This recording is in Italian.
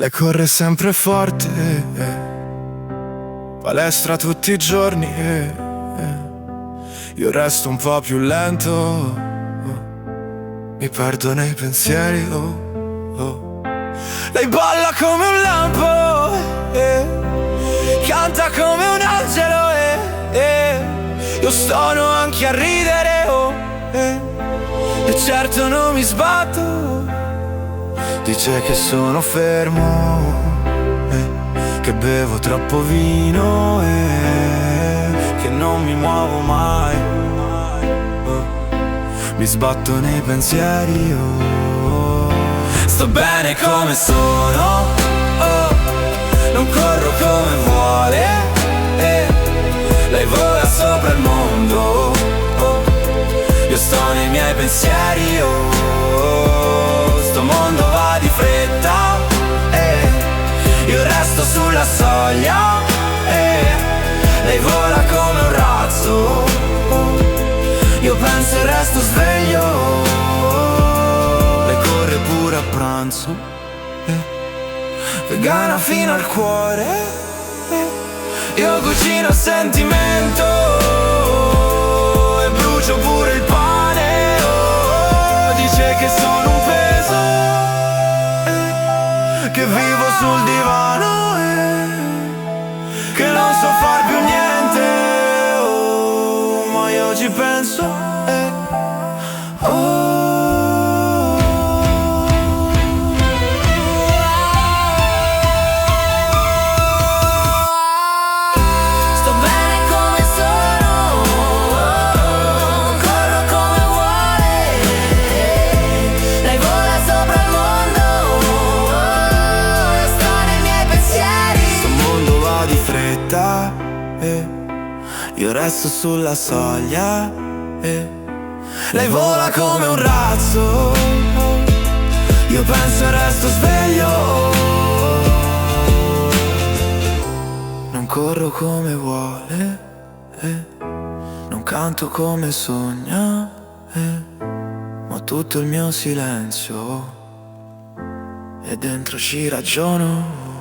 Lei corre sempre forte, palestra tutti i giorni, io resto un po' più lento, mi perdo nei pensieri, Lei balla come un lampo, canta come un angelo, io sono anche a ridere, e certo non mi sbatto. Dice che sono fermo, che bevo troppo vino, che non mi muovo mai, mi sbatto nei pensieri, sto bene come sono, non corro come vuole, lei vola sopra il mondo, io sto nei miei pensieri, sto mondo va di fretta, io resto sulla soglia, lei vola come un razzo, io penso e resto sveglio, lei corre pure a pranzo, vegana fino al cuore, io cucino sentimento e brucio pure il pane, dice che sono un peso, che vivo sul divano, che non so far più niente, ma io ci penso, Sto bene come sono, corro come vuole, lei vola sopra il mondo, io sto nei miei pensieri. sto mondo va di fretta, io resto sulla soglia, lei vola come un razzo, io penso e resto sveglio, non corro come vuole, non canto come sogna, ma tutto il mio silenzio e dentro ci ragiono.